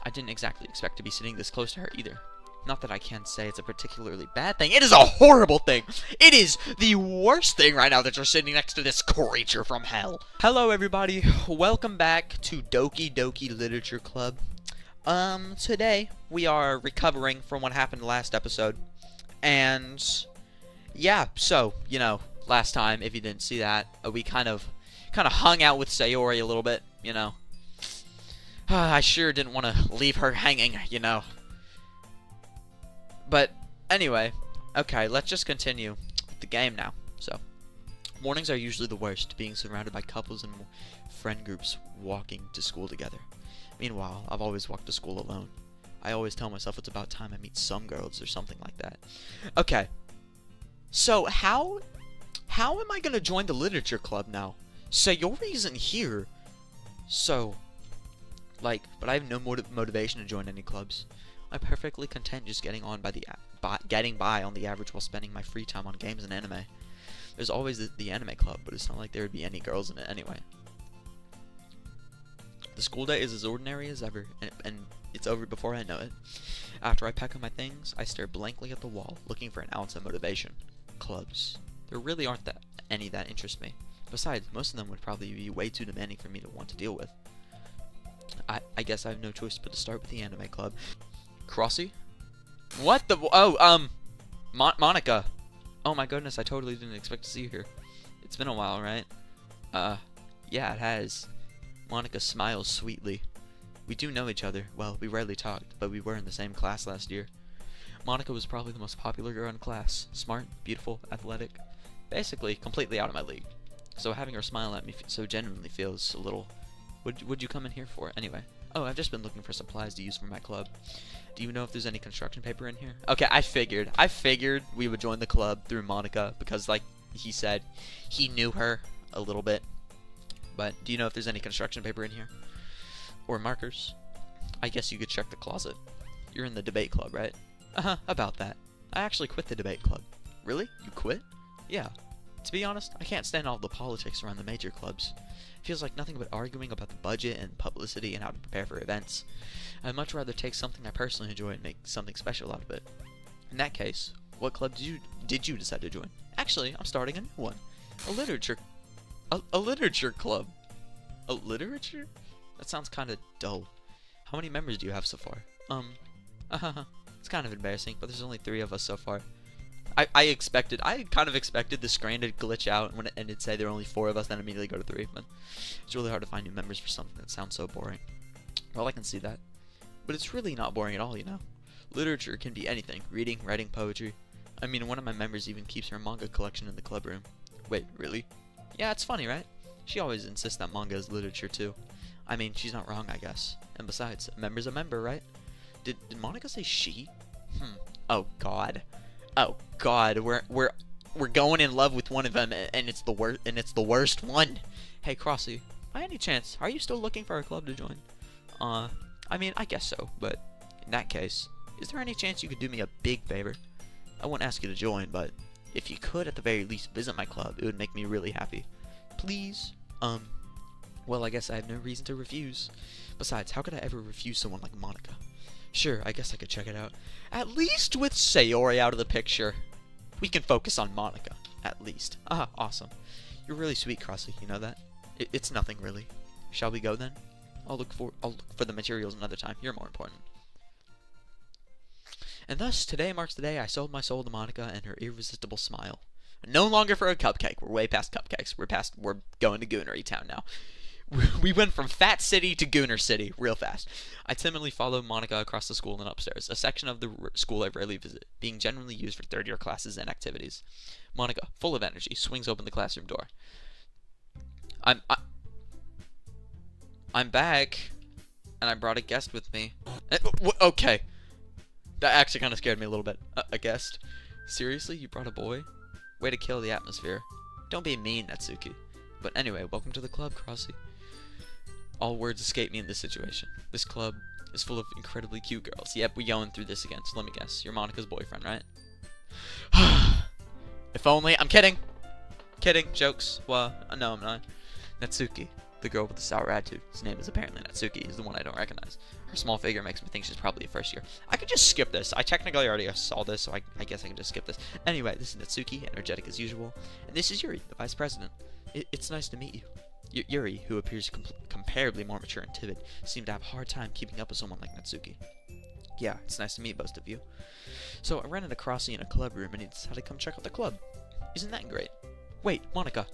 I didn't exactly expect to be sitting this close to her either. Not that I can say it's a particularly bad thing. It is a horrible thing. It is the worst thing right now that you're sitting next to this creature from hell. Hello, everybody. Welcome back to Doki Literature Club. Today we are recovering from what happened last episode. And yeah, so, you know, last time, if you didn't see that, we kind of hung out with Sayori a little bit, you know. I sure didn't want to leave her hanging, you know. But anyway, okay, let's just continue with the game now. So, mornings are usually the worst, being surrounded by couples and friend groups walking to school together. Meanwhile, I've always walked to school alone. I always tell myself it's about time I meet some girls or something like that. Okay, so how am I gonna join the literature club now? Sayori isn't here, so, like, but I have no motivation to join any clubs. I'm perfectly content just getting by on the average while spending my free time on games and anime. There's always the anime club, but it's not like there would be any girls in it anyway. The school day is as ordinary as ever, and it's over before I know it. After I pack up my things, I stare blankly at the wall, looking for an ounce of motivation. Clubs. There really aren't any that interest me. Besides, most of them would probably be way too demanding for me to want to deal with. I guess I have no choice but to start with the anime club. Crossy? What the? Oh, Monica. Oh my goodness, I totally didn't expect to see you here. It's been a while, right? Yeah, it has. Monica smiles sweetly. We do know each other. Well, we rarely talked, but we were in the same class last year. Monica was probably the most popular girl in class. Smart, beautiful, athletic. Basically, completely out of my league. So having her smile at me so genuinely feels a little... What'd you come in here for, anyway? Oh, I've just been looking for supplies to use for my club. Do you know if there's any construction paper in here? Okay, I figured we would join the club through Monica because, like he said, he knew her a little bit. But do you know if there's any construction paper in here? Or markers? I guess you could check the closet. You're in the debate club, right? About that. I actually quit the debate club. Really? You quit? Yeah. To be honest, I can't stand all the politics around the major clubs. It feels like nothing but arguing about the budget and publicity and how to prepare for events. I'd much rather take something I personally enjoy and make something special out of it. In that case, what club did you decide to join? Actually, I'm starting a new one. A literature club. A literature? That sounds kind of dull. How many members do you have so far? It's kind of embarrassing, but there's only 3 of us so far. I kind of expected the screen to glitch out and it'd say there are only 4 of us, then immediately go to 3, but it's really hard to find new members for something that sounds so boring. Well, I can see that. But it's really not boring at all, you know? Literature can be anything. Reading, writing, poetry. I mean, one of my members even keeps her manga collection in the club room. Wait, really? Yeah, it's funny, right? She always insists that manga is literature, too. I mean, she's not wrong, I guess. And besides, a member's a member, right? Did Monica say she? Oh God. Oh God. We're going in love with one of them, and it's the worst one. Hey, Crossy. By any chance, are you still looking for a club to join? I mean, I guess so, but in that case, is there any chance you could do me a big favor? I won't ask you to join, but if you could at the very least visit my club, it would make me really happy. Please? Well, I guess I have no reason to refuse. Besides, how could I ever refuse someone like Monica? Sure, I guess I could check it out. At least with Sayori out of the picture, we can focus on Monica. At least. Awesome. You're really sweet, Crossy. You know that? It's nothing, really. Shall we go, then? I'll look for the materials another time. You're more important. And thus, today marks the day I sold my soul to Monica and her irresistible smile. No longer for a cupcake. We're way past cupcakes. We're going to Goonery Town now. We went from Fat City to Gooner City real fast. I timidly followed Monica across the school and upstairs, a section of the school I rarely visit, being generally used for third-year classes and activities. Monica, full of energy, swings open the classroom door. I'm back, and I brought a guest with me. Okay. That actually kind of scared me a little bit. A guest? Seriously? You brought a boy? Way to kill the atmosphere. Don't be mean, Natsuki. But anyway, welcome to the club, Crossy. All words escape me in this situation. This club is full of incredibly cute girls. Yep, we going through this again, so let me guess. You're Monica's boyfriend, right? If only. I'm kidding. Kidding. Jokes. Well, no, I'm not. Natsuki, the girl with the sour attitude. His name is apparently Natsuki. He's the one I don't recognize. Her small figure makes me think she's probably a first year. I could just skip this. I technically already saw this, so I guess I can just skip this. Anyway, this is Natsuki, energetic as usual. And this is Yuri, the vice president. It's nice to meet you. Yuri, who appears comparably more mature and timid, seemed to have a hard time keeping up with someone like Natsuki. Yeah, it's nice to meet both of you. So I ran into Crossy in a club room and he decided to come check out the club. Isn't that great? Wait, Monica,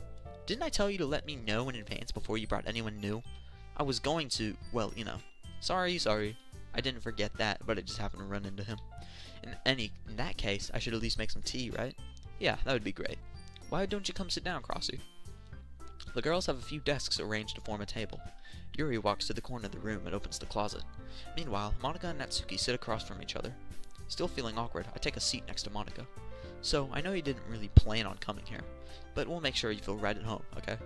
didn't I tell you to let me know in advance before you brought anyone new? I was going to, well, you know. Sorry. I didn't forget that, but I just happened to run into him. In that case, I should at least make some tea, right? Yeah, that would be great. Why don't you come sit down, Crossy? The girls have a few desks arranged to form a table. Yuri walks to the corner of the room and opens the closet. Meanwhile, Monica and Natsuki sit across from each other. Still feeling awkward, I take a seat next to Monica. So, I know you didn't really plan on coming here, but we'll make sure you feel right at home, okay?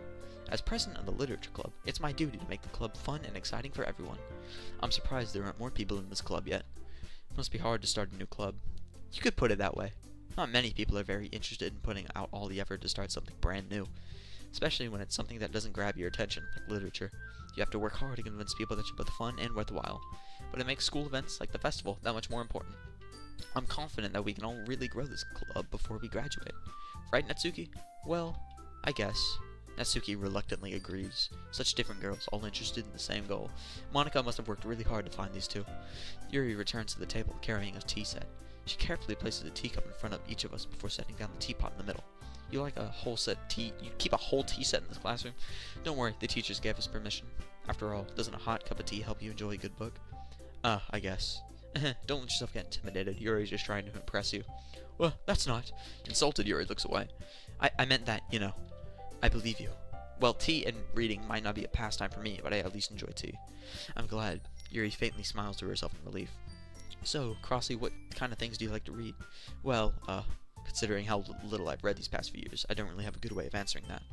As president of the literature club, it's my duty to make the club fun and exciting for everyone. I'm surprised there aren't more people in this club yet. It must be hard to start a new club. You could put it that way. Not many people are very interested in putting out all the effort to start something brand new. Especially when it's something that doesn't grab your attention, like literature. You have to work hard to convince people that you're both fun and worthwhile. But it makes school events like the festival that much more important. I'm confident that we can all really grow this club before we graduate. Right, Natsuki? Well, I guess. Natsuki reluctantly agrees. Such different girls, all interested in the same goal. Monica must have worked really hard to find these two. Yuri returns to the table, carrying a tea set. She carefully places a teacup in front of each of us before setting down the teapot in the middle. You like a whole set tea? You keep a whole tea set in this classroom? Don't worry, the teachers gave us permission. After all, doesn't a hot cup of tea help you enjoy a good book? I guess. Don't let yourself get intimidated. Yuri's just trying to impress you. Well, that's not. Insulted, Yuri looks away. I meant that, you know. I believe you. Well, tea and reading might not be a pastime for me, but I at least enjoy tea. I'm glad. Yuri faintly smiles to herself in relief. So, Crossy, what kind of things do you like to read? Well, considering how little I've read these past few years, I don't really have a good way of answering that.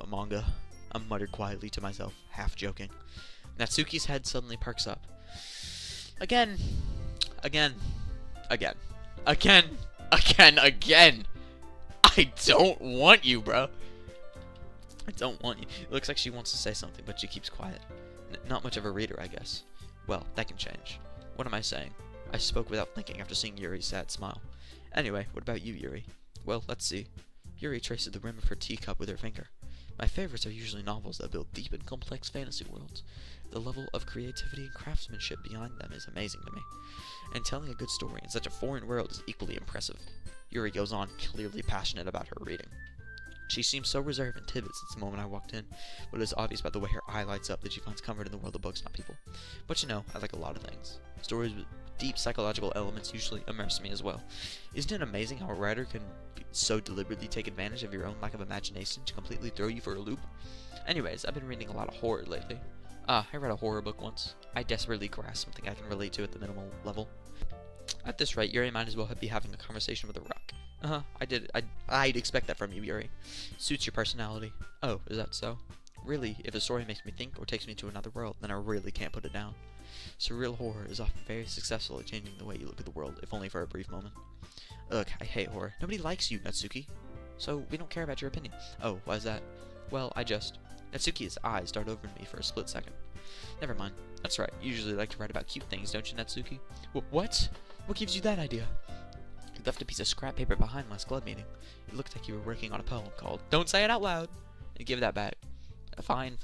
Manga, I muttered quietly to myself, half joking. Natsuki's head suddenly perks up. Again. I don't want you, bro. I don't want you. It looks like she wants to say something, but she keeps quiet. Not much of a reader, I guess. Well, that can change. What am I saying? I spoke without thinking after seeing Yuri's sad smile. Anyway, what about you, Yuri? Well, let's see. Yuri traces the rim of her teacup with her finger. My favorites are usually novels that build deep and complex fantasy worlds. The level of creativity and craftsmanship behind them is amazing to me. And telling a good story in such a foreign world is equally impressive. Yuri goes on, clearly passionate about her reading. She seems so reserved and timid since the moment I walked in, but it is obvious by the way her eye lights up that she finds comfort in the world of books, not people. But you know, I like a lot of things. Stories with deep psychological elements usually immerse me as well. Isn't it amazing how a writer can so deliberately take advantage of your own lack of imagination to completely throw you for a loop? Anyways, I've been reading a lot of horror lately. I read a horror book once. I desperately grasp something I can relate to at the minimal level. At this rate, Yuri might as well be having a conversation with a rock. I'd expect that from you, Yuri. Suits your personality. Oh, is that so? Really, if a story makes me think or takes me to another world, then I really can't put it down. Surreal horror is often very successful at changing the way you look at the world, if only for a brief moment. Ugh, I hate horror. Nobody likes you, Natsuki. So, we don't care about your opinion. Oh, why is that? Well, Natsuki's eyes dart over me for a split second. Never mind. That's right. You usually like to write about cute things, don't you, Natsuki? What? What gives you that idea? You left a piece of scrap paper behind last club meeting. It looked like you were working on a poem called Don't Say It Out Loud! And give that back. Fine.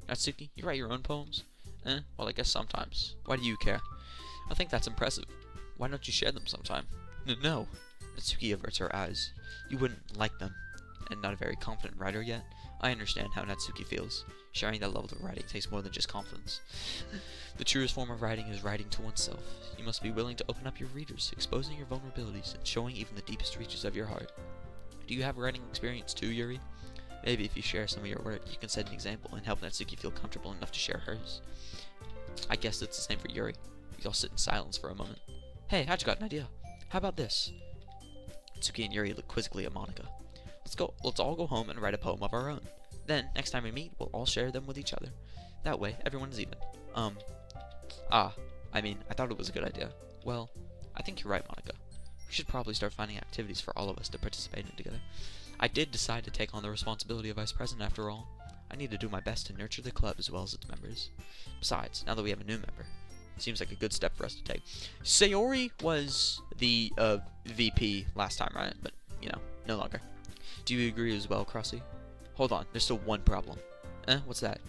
Natsuki, you write your own poems? Well, I guess sometimes. Why do you care? I think that's impressive. Why don't you share them sometime? No. Natsuki averts her eyes. You wouldn't like them. And not a very confident writer yet? I understand how Natsuki feels. Sharing that level of writing takes more than just confidence. The truest form of writing is writing to oneself. You must be willing to open up your readers, exposing your vulnerabilities, and showing even the deepest reaches of your heart. Do you have writing experience too, Yuri? Maybe if you share some of your work, you can set an example and help Natsuki feel comfortable enough to share hers. I guess it's the same for Yuri. We all sit in silence for a moment. Hey, I just got an idea. How about this? Natsuki and Yuri look quizzically at Monica. Let's all go home and write a poem of our own. Then, next time we meet, we'll all share them with each other. That way, everyone is even. I thought it was a good idea. Well, I think you're right, Monica. We should probably start finding activities for all of us to participate in together. I did decide to take on the responsibility of vice president after all. I need to do my best to nurture the club as well as its members. Besides, now that we have a new member, Seems like a good step for us to take. Sayori was the VP last time, right? But, you know, no longer. Do you agree as well, Crossy? Hold on, there's still one problem. What's that?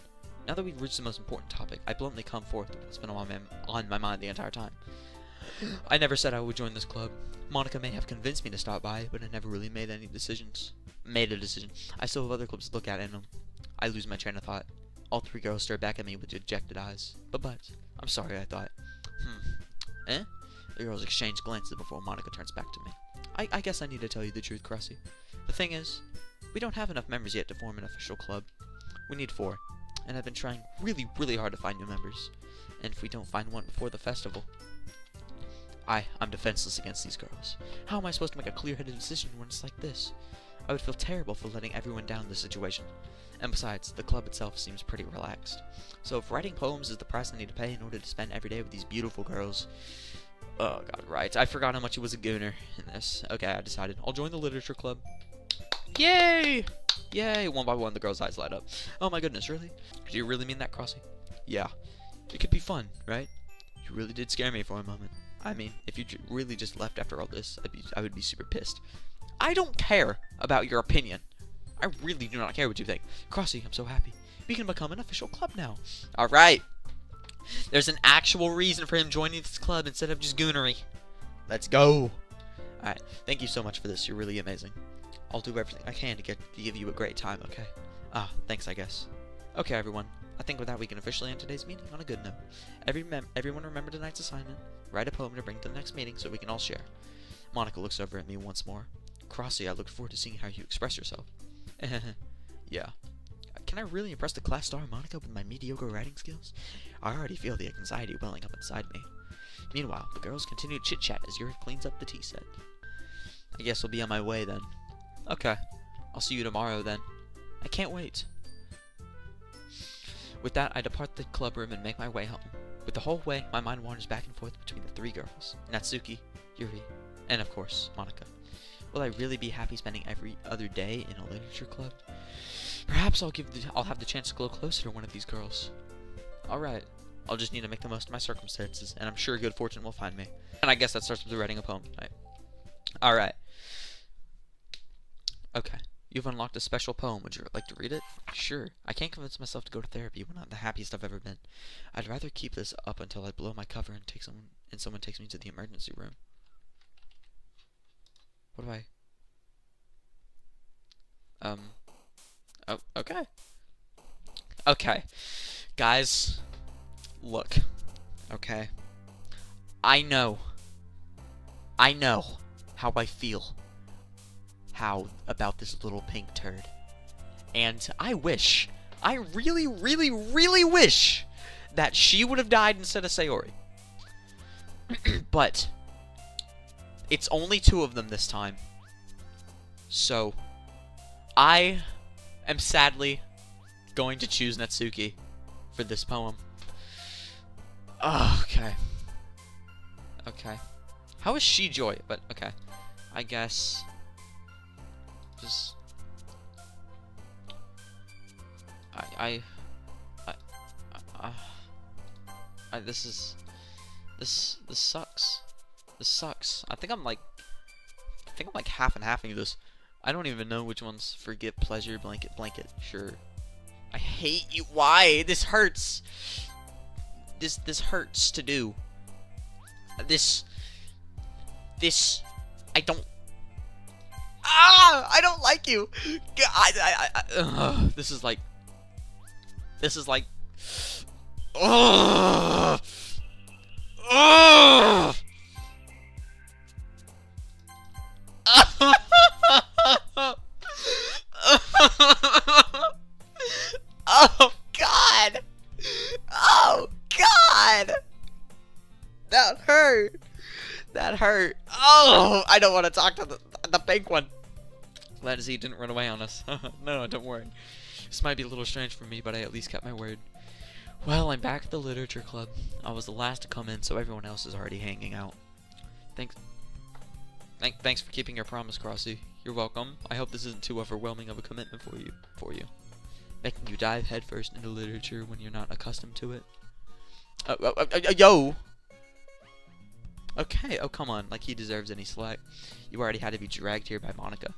Now that we've reached the most important topic, I bluntly come forth with what's been on my mind the entire time. I never said I would join this club. Monica may have convinced me to stop by, but I never really made a decision. I still have other clubs to look at, and I lose my train of thought. All three girls stare back at me with dejected eyes. But, I'm sorry, I thought. The girls exchange glances before Monica turns back to me. I guess I need to tell you the truth, Crossy. The thing is, we don't have enough members yet to form an official club. We need 4, and I've been trying really, really hard to find new members. And if we don't find one before the festival, I'm defenseless against these girls. How am I supposed to make a clear-headed decision when it's like this? I would feel terrible for letting everyone down in this situation. And besides, the club itself seems pretty relaxed. So if writing poems is the price I need to pay in order to spend every day with these beautiful girls... Oh god, right. I forgot how much he was a gooner in this. Okay, I decided. I'll join the literature club. Yay! Yay! One by one, the girls' eyes light up. Oh my goodness, really? Do you really mean that, Crossy? Yeah. It could be fun, right? You really did scare me for a moment. I mean, if you really just left after all this, I would be super pissed. I don't care about your opinion. I really do not care what you think. Crossy, I'm so happy. We can become an official club now. Alright. There's an actual reason for him joining this club instead of just goonery. Let's go. Alright. Thank you so much for this. You're really amazing. I'll do everything I can to give you a great time, okay? Thanks, I guess. Okay, everyone. I think with that we can officially end today's meeting on a good note. Everyone remember tonight's assignment. Write a poem to bring to the next meeting so we can all share. Monica looks over at me once more. Crossy, I look forward to seeing how you express yourself. Yeah. Can I really impress the class star Monica with my mediocre writing skills? I already feel the anxiety welling up inside me. Meanwhile, the girls continue to chit-chat as Yuri cleans up the tea set. I guess I'll be on my way then. Okay. I'll see you tomorrow then. I can't wait. With that, I depart the club room and make my way home. With the whole way, my mind wanders back and forth between the 3 girls. Natsuki, Yuri, and of course, Monica. Will I really be happy spending every other day in a literature club? Perhaps I'll have the chance to grow closer to one of these girls. Alright. I'll just need to make the most of my circumstances, and I'm sure good fortune will find me. And I guess that starts with writing a poem tonight. Alright. Okay. You've unlocked a special poem. Would you like to read it? Sure. I can't convince myself to go to therapy when I'm the happiest I've ever been. I'd rather keep this up until I blow my cover and someone takes me to the emergency room. What do I... Oh, okay. Okay. Guys, look. Okay. I know how I feel about this little pink turd. And I really, really, really wish that she would have died instead of Sayori. But it's only 2 of them this time. So I am sadly going to choose Natsuki for this poem. Oh, okay. Okay. How is she joy? But okay. I guess just this sucks. This sucks. I think I'm like half and halfing this. I don't even know which one's forget pleasure blanket. Sure. I hate you. Why? This hurts. This hurts to do. This I don't. I don't like you. This is like. Ugh. Ugh. Oh God! Oh God! That hurt. That hurt. Oh, I don't want to talk to the pink one. Glad to see he didn't run away on us. No, don't worry. This might be a little strange for me, but I at least kept my word. Well, I'm back at the literature club. I was the last to come in, so everyone else is already hanging out. Thanks for keeping your promise, Crossy. You're welcome. I hope this isn't too overwhelming of a commitment for you. Making you dive headfirst into literature when you're not accustomed to it. Yo! Okay, oh come on, like he deserves any slack. You already had to be dragged here by Monica.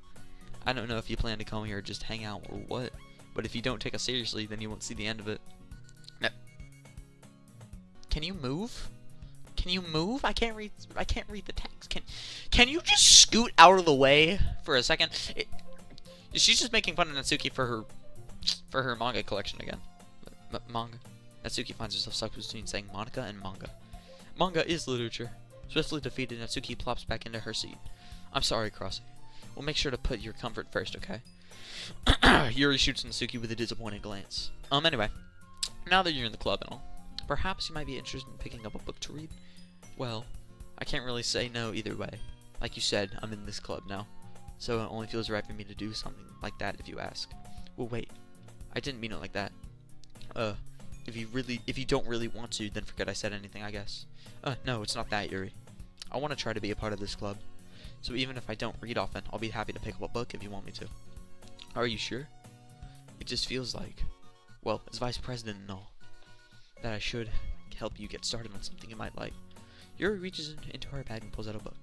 I don't know if you plan to come here or just hang out or what, but if you don't take us seriously, then you won't see the end of it. No. Can you move? Can you move? I can't read the text. Can you just scoot out of the way for a second? She's just making fun of Natsuki for her manga collection again. Manga. Natsuki finds herself stuck between saying Monica and manga. Manga is literature. Swiftly defeated, Natsuki plops back into her seat. I'm sorry, Crossy. We'll make sure to put your comfort first, okay? Yuri shoots Natsuki with a disappointed glance. Anyway. Now that you're in the club and all, perhaps you might be interested in picking up a book to read? Well, I can't really say no either way. Like you said, I'm in this club now, so it only feels right for me to do something like that if you ask. Well, wait. I didn't mean it like that. If you don't really want to, then forget I said anything, I guess. No, it's not that, Yuri. I want to try to be a part of this club. So even if I don't read often, I'll be happy to pick up a book if you want me to. Are you sure? It just feels like, well, as vice president and all, that I should help you get started on something you might like. Yuri reaches into her bag and pulls out a book.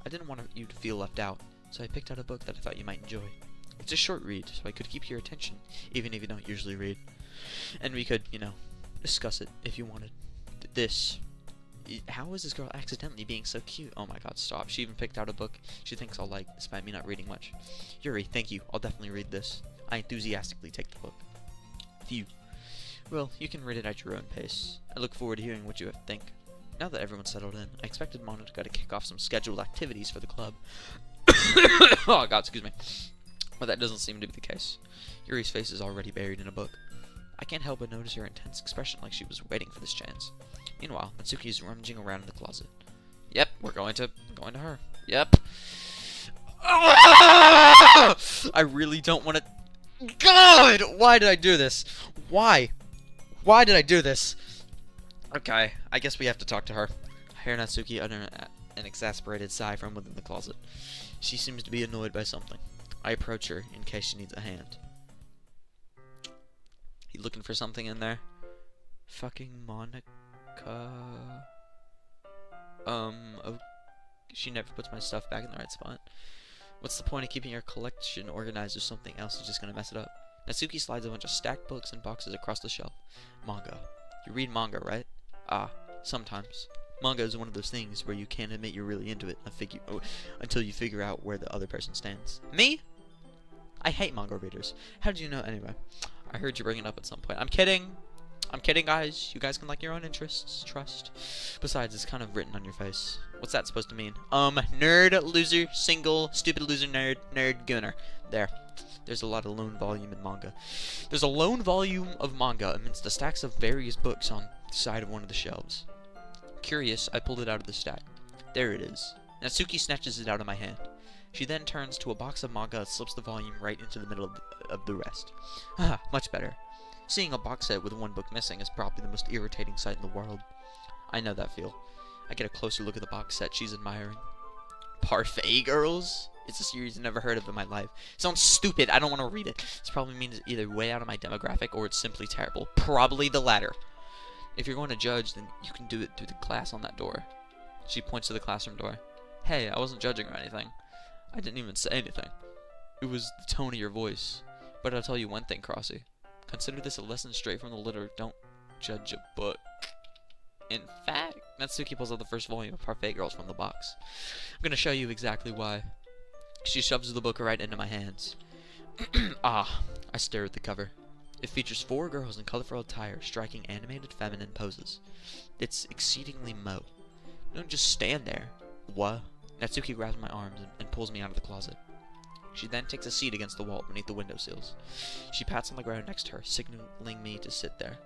I didn't want you to feel left out, so I picked out a book that I thought you might enjoy. It's a short read, so I could keep your attention, even if you don't usually read. And we could, discuss it if you wanted. How is this girl accidentally being so cute? Oh my god, stop. She even picked out a book she thinks I'll like, despite me not reading much. Yuri, thank you. I'll definitely read this. I enthusiastically take the book. Phew. Well, you can read it at your own pace. I look forward to hearing what you have to think. Now that everyone's settled in, I expected Monica to kick off some scheduled activities for the club. Oh god, excuse me. But that doesn't seem to be the case. Yuri's face is already buried in a book. I can't help but notice her intense expression like she was waiting for this chance. Meanwhile, Natsuki is rummaging around in the closet. Yep, we're going to her. Yep. I really don't want to... God! Why did I do this? Why? Why did I do this? Okay, I guess we have to talk to her. I hear Natsuki utter an exasperated sigh from within the closet. She seems to be annoyed by something. I approach her in case she needs a hand. You looking for something in there? Fucking Monica... Oh, she never puts my stuff back in the right spot. What's the point of keeping your collection organized if something else is just gonna mess it up? Natsuki slides a bunch of stacked books and boxes across the shelf. Manga. You read manga, right? Ah, sometimes. Manga is one of those things where you can't admit you're really into it until you figure out where the other person stands. Me? I hate manga readers. How did you know anyway? I heard you bring it up at some point. I'm kidding. I'm kidding, guys. You guys can like your own interests. Trust. Besides, it's kind of written on your face. What's that supposed to mean? Nerd, loser, single, stupid loser, nerd, gunner. There's a lot of lone volume in manga. There's a lone volume of manga amidst the stacks of various books on the side of one of the shelves. Curious, I pulled it out of the stack. There it is. Natsuki snatches it out of my hand. She then turns to a box of manga and slips the volume right into the middle of the rest. Ah, much better. Seeing a box set with one book missing is probably the most irritating sight in the world. I know that feel. I get a closer look at the box set she's admiring. Parfait Girls? It's a series I've never heard of in my life. It sounds stupid. I don't want to read it. This probably means it's either way out of my demographic or it's simply terrible. Probably the latter. If you're going to judge, then you can do it through the class on that door. She points to the classroom door. Hey, I wasn't judging or anything. I didn't even say anything. It was the tone of your voice. But I'll tell you one thing, Crossy. Consider this a lesson straight from the litter. Don't judge a book. In fact, Natsuki pulls out the first volume of Parfait Girls from the box. I'm gonna show you exactly why. She shoves the book right into my hands. Ah, I stare at the cover. It features 4 girls in colorful attire striking animated feminine poses. It's exceedingly mo. Don't just stand there. What? Natsuki grabs my arms and pulls me out of the closet. She then takes a seat against the wall beneath the windowsills. She pats on the ground next to her, signaling me to sit there.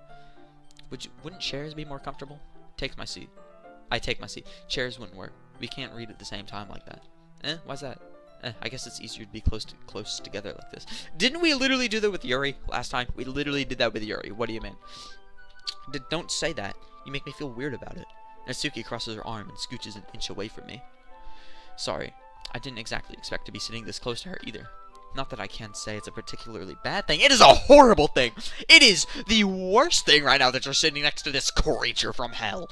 Wouldn't chairs be more comfortable? Take my seat. I take my seat. Chairs wouldn't work. We can't read at the same time like that. Why's that? I guess it's easier to be close together like this. Didn't we literally do that with Yuri last time? We literally did that with Yuri. What do you mean? Don't say that. You make me feel weird about it. Natsuki crosses her arm and scooches an inch away from me. Sorry. I didn't exactly expect to be sitting this close to her either. Not that I can say it's a particularly bad thing. It is a horrible thing. It is the worst thing right now that you're sitting next to this creature from hell.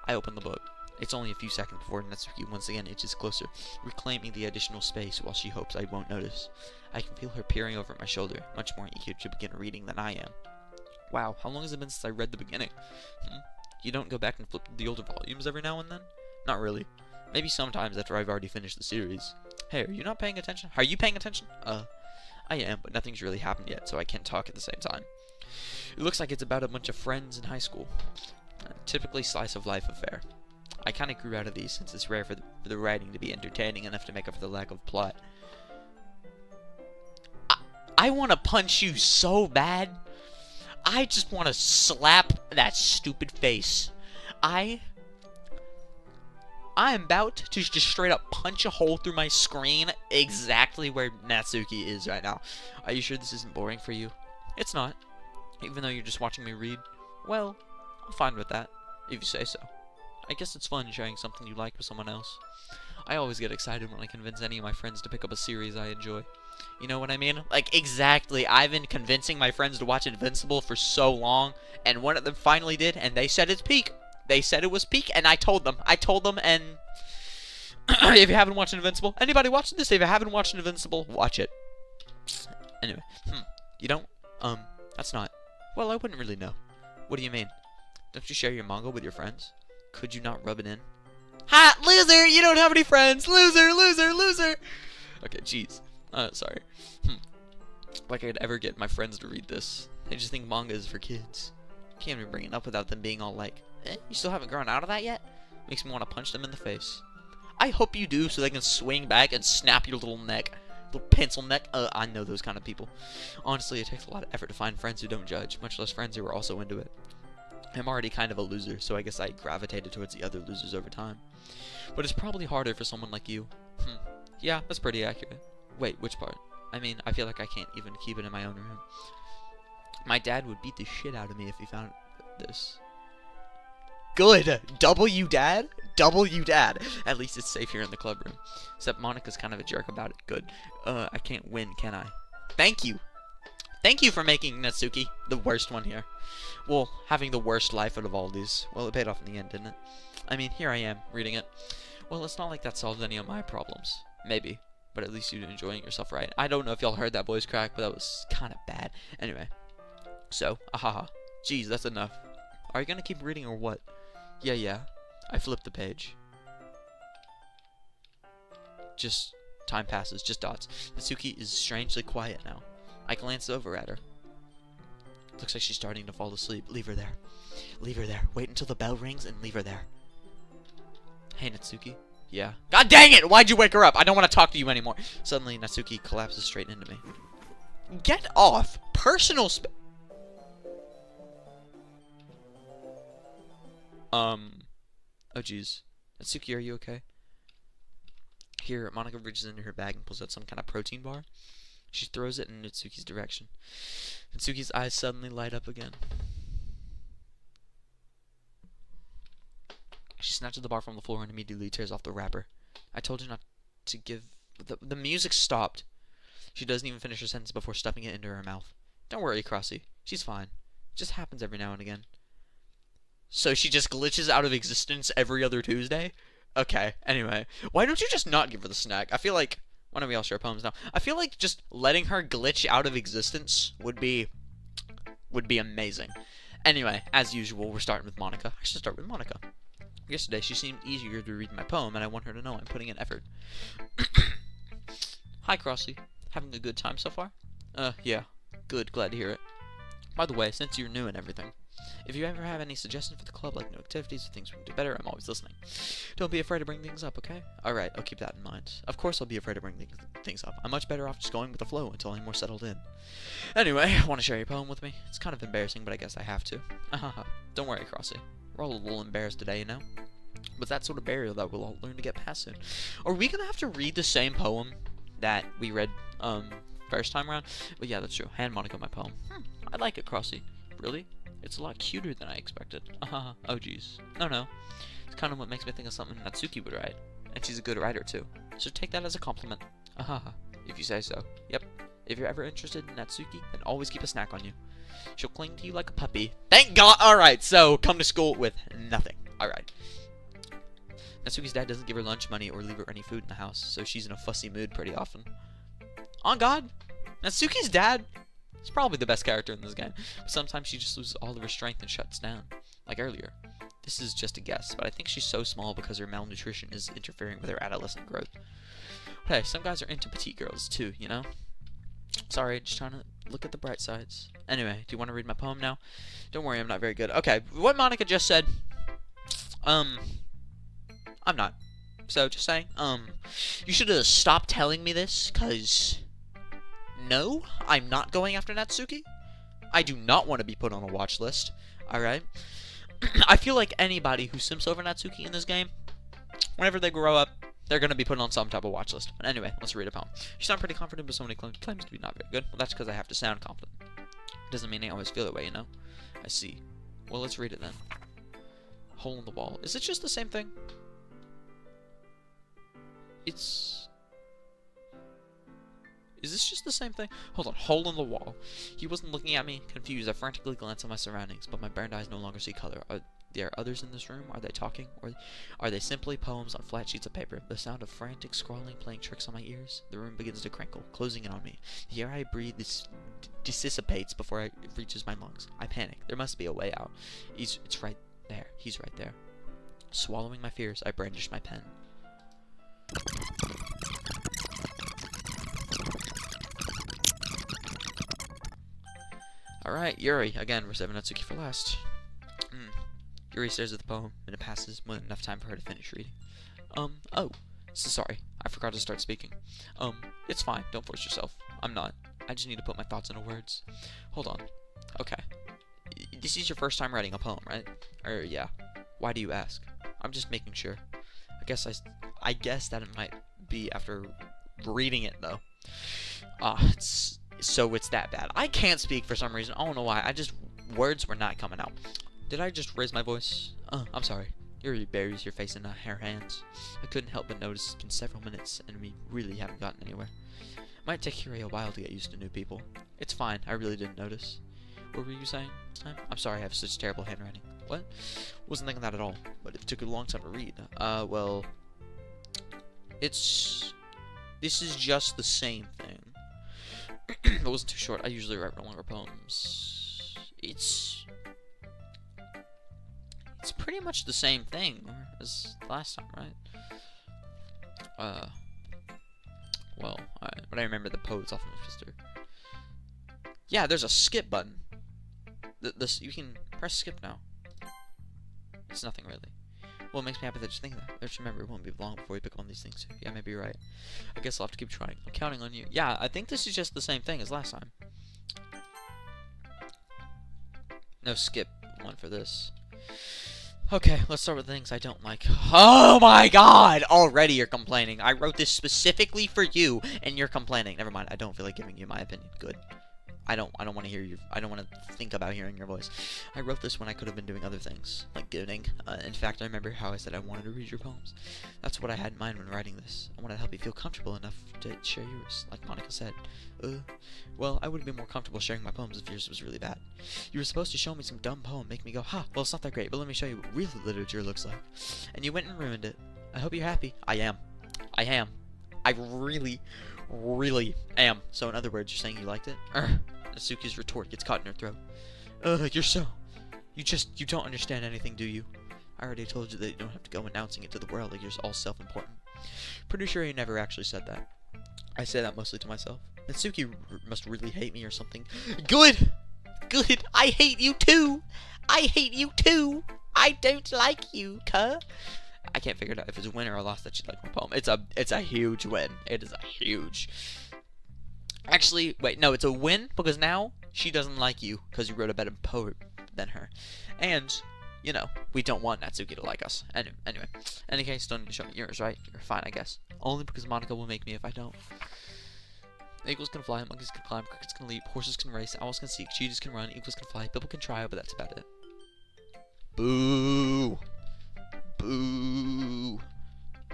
I open the book. It's only a few seconds before Natsuki once again inches closer, reclaiming the additional space while she hopes I won't notice. I can feel her peering over my shoulder, much more eager to begin reading than I am. Wow, how long has it been since I read the beginning? You don't go back and flip the older volumes every now and then? Not really. Maybe sometimes after I've already finished the series. Hey, are you not paying attention? Are you paying attention? I am, but nothing's really happened yet, so I can't talk at the same time. It looks like it's about a bunch of friends in high school. Typically slice of life affair. I kinda grew out of these since it's rare for the writing to be entertaining enough to make up for the lack of plot. I wanna punch you so bad. I just wanna slap that stupid face. I'm about to just straight up punch a hole through my screen exactly where Natsuki is right now. Are you sure this isn't boring for you? It's not. Even though you're just watching me read? Well, I'm fine with that, if you say so. I guess it's fun sharing something you like with someone else. I always get excited when I convince any of my friends to pick up a series I enjoy. You know what I mean? Like, exactly. I've been convincing my friends to watch Invincible for so long, and one of them finally did, and they said it's peak. They said it was peak, and I told them, and if you haven't watched Invincible, anybody watching this, if you haven't watched Invincible, watch it. Anyway, you don't? That's not. Well, I wouldn't really know. What do you mean? Don't you share your manga with your friends? Could you not rub it in? Ha! Loser! You don't have any friends! Loser! Loser! Loser! Okay, jeez. Sorry. Like I'd ever get my friends to read this. They just think manga is for kids. Can't even bring it up without them being all like, you still haven't grown out of that yet? Makes me want to punch them in the face. I hope you do so they can swing back and snap your little neck. Little pencil neck. I know those kind of people. Honestly, it takes a lot of effort to find friends who don't judge, much less friends who are also into it. I'm already kind of a loser, so I guess I gravitated towards the other losers over time. But it's probably harder for someone like you. Yeah, that's pretty accurate. Wait, which part? I mean, I feel like I can't even keep it in my own room. My dad would beat the shit out of me if he found this. Good! W dad? W dad! At least it's safe here in the club room. Except Monica's kind of a jerk about it. Good. I can't win, can I? Thank you! Thank you for making Natsuki the worst one here. Well, having the worst life out of all these. Well, it paid off in the end, didn't it? I mean, here I am, reading it. Well, it's not like that solves any of my problems. Maybe. But at least you're enjoying yourself, right? I don't know if y'all heard that voice crack, but that was kind of bad. Anyway. So, ahaha. Jeez, that's enough. Are you gonna keep reading or what? Yeah. I flipped the page. Just, time passes, just dots. Natsuki is strangely quiet now. I glance over at her. Looks like she's starting to fall asleep. Leave her there. Leave her there. Wait until the bell rings and leave her there. Hey, Natsuki. Yeah. God dang it! Why'd you wake her up? I don't want to talk to you anymore. Suddenly, Natsuki collapses straight into me. Get off! Personal space. Oh jeez. Natsuki, are you okay? Here, Monica reaches into her bag and pulls out some kind of protein bar. She throws it in Natsuki's direction. Natsuki's eyes suddenly light up again. She snatches the bar from the floor and immediately tears off the wrapper. I told her not to give... The music stopped. She doesn't even finish her sentence before stuffing it into her mouth. Don't worry, Crossy. She's fine. It just happens every now and again. So she just glitches out of existence every other Tuesday? Okay, anyway. Why don't you just not give her the snack? I feel like... Why don't we all share poems now? I feel like just letting her glitch out of existence would be amazing. Anyway, as usual, we're starting with Monica. I should start with Monica. Yesterday, she seemed eager to read my poem, and I want her to know I'm putting in effort. Hi, Crossy. Having a good time so far? Yeah. Good, glad to hear it. By the way, since you're new and everything, if you ever have any suggestions for the club, like new activities or things we can do better, I'm always listening. Don't be afraid to bring things up, okay? Alright, I'll keep that in mind. Of course I'll be afraid to bring things up. I'm much better off just going with the flow until I'm more settled in. Anyway, want to share your poem with me? It's kind of embarrassing, but I guess I have to. Don't worry, Crossy. We're all a little embarrassed today, you know? But that sort of barrier that we'll all learn to get past soon. Are we gonna have to read the same poem that we read, first time around? But yeah, that's true. Hand Monica my poem. I like it, Crossy. Really? It's a lot cuter than I expected. Oh, jeez. No. It's kind of what makes me think of something Natsuki would write. And she's a good writer, too. So take that as a compliment. If you say so. Yep. If you're ever interested in Natsuki, then always keep a snack on you. She'll cling to you like a puppy. Thank God! Alright, so come to school with nothing. Alright. Natsuki's dad doesn't give her lunch money or leave her any food in the house, so she's in a fussy mood pretty often. On God, Natsuki's dad is probably the best character in this game, but sometimes she just loses all of her strength and shuts down, like earlier. This is just a guess, but I think she's so small because her malnutrition is interfering with her adolescent growth. But hey, some guys are into petite girls too, you know? Sorry, just trying to look at the bright sides. Anyway, do you want to read my poem now? Don't worry, I'm not very good. Okay, what Monica just said, I'm not. So, just saying, you should have stopped telling me this, cause, no, I'm not going after Natsuki. I do not want to be put on a watch list, alright? I feel like anybody who simps over Natsuki in this game, whenever they grow up, they're going to be put on some type of watch list. But anyway, let's read a poem. You sound pretty confident, but somebody claims to be not very good. Well, that's because I have to sound confident. Doesn't mean I always feel that way, you know? I see. Well, let's read it then. Hole in the wall. Is it just the same thing? Is this just the same thing? Hold on. Hole in the wall. He wasn't looking at me. Confused, I frantically glanced at my surroundings, but my burned eyes no longer see color. Are there others in this room? Are they talking? Or are they simply poems on flat sheets of paper? The sound of frantic scrawling playing tricks on my ears. The room begins to crinkle, closing in on me. The air I breathe dissipates before it reaches my lungs. I panic. There must be a way out. It's right there. He's right there. Swallowing my fears, I brandish my pen. Alright, Yuri. Again, we're saving Natsuki for last. Yuri stares at the poem, and it passes more than enough time for her to finish reading. Oh. So sorry. I forgot to start speaking. It's fine. Don't force yourself. I'm not. I just need to put my thoughts into words. Hold on. Okay. This is your first time writing a poem, right? Yeah. Why do you ask? I'm just making sure. I guess that it might be after reading it, though. So it's that bad. I can't speak for some reason. I don't know why. Words were not coming out. Did I just raise my voice? I'm sorry. Yuri buries your face in her hands. I couldn't help but notice it's been several minutes, and we really haven't gotten anywhere. Might take Yuri a while to get used to new people. It's fine. I really didn't notice. What were you saying this time? I'm sorry I have such terrible handwriting. What? Wasn't thinking that at all, but it took a long time to read. Well... This is just the same thing. It wasn't too short. I usually write longer poems. It's pretty much the same thing as last time, right? Well, but I remember the poet's often sister. Yeah, there's a skip button. You can press skip now. It's nothing really. Well, it makes me happy that you think that. Just remember, it won't be long before you pick up on these things. Yeah, maybe you're right. I guess I'll have to keep trying. I'm counting on you. Yeah, I think this is just the same thing as last time. No skip one for this. Okay, let's start with things I don't like. Oh my god! Already you're complaining. I wrote this specifically for you, and you're complaining. Never mind, I don't feel like giving you my opinion. Good. I don't want to hear your... I don't want to think about hearing your voice. I wrote this when I could have been doing other things, like giving. In fact, I remember how I said I wanted to read your poems. That's what I had in mind when writing this. I wanted to help you feel comfortable enough to share yours, like Monica said. Well, I would have been more comfortable sharing my poems if yours was really bad. You were supposed to show me some dumb poem, make me go, ha, well, it's not that great, but let me show you what real literature looks like. And you went and ruined it. I hope you're happy. I am. I really am. So in other words, you're saying you liked it? Natsuki's retort gets caught in her throat. You don't understand anything, do you? I already told you that you don't have to go announcing it to the world like you're all self-important. Pretty sure you never actually said that. I say that mostly to myself. Natsuki must really hate me or something. Good! I hate you too! I don't like you, cuh! I can't figure it out if it's a win or a loss that she liked my poem. It's a huge win. It is a huge... Actually, wait, no, it's a win because now she doesn't like you because you wrote a better poem than her. And, you know, we don't want Natsuki to like us. Anyway, in any case, don't need to show me yours, right? You're fine, I guess. Only because Monica will make me if I don't. Eagles can fly, monkeys can climb, crickets can leap, horses can race, owls can seek, cheetahs can run, eagles can fly, people can try, but that's about it. Boo! Boo!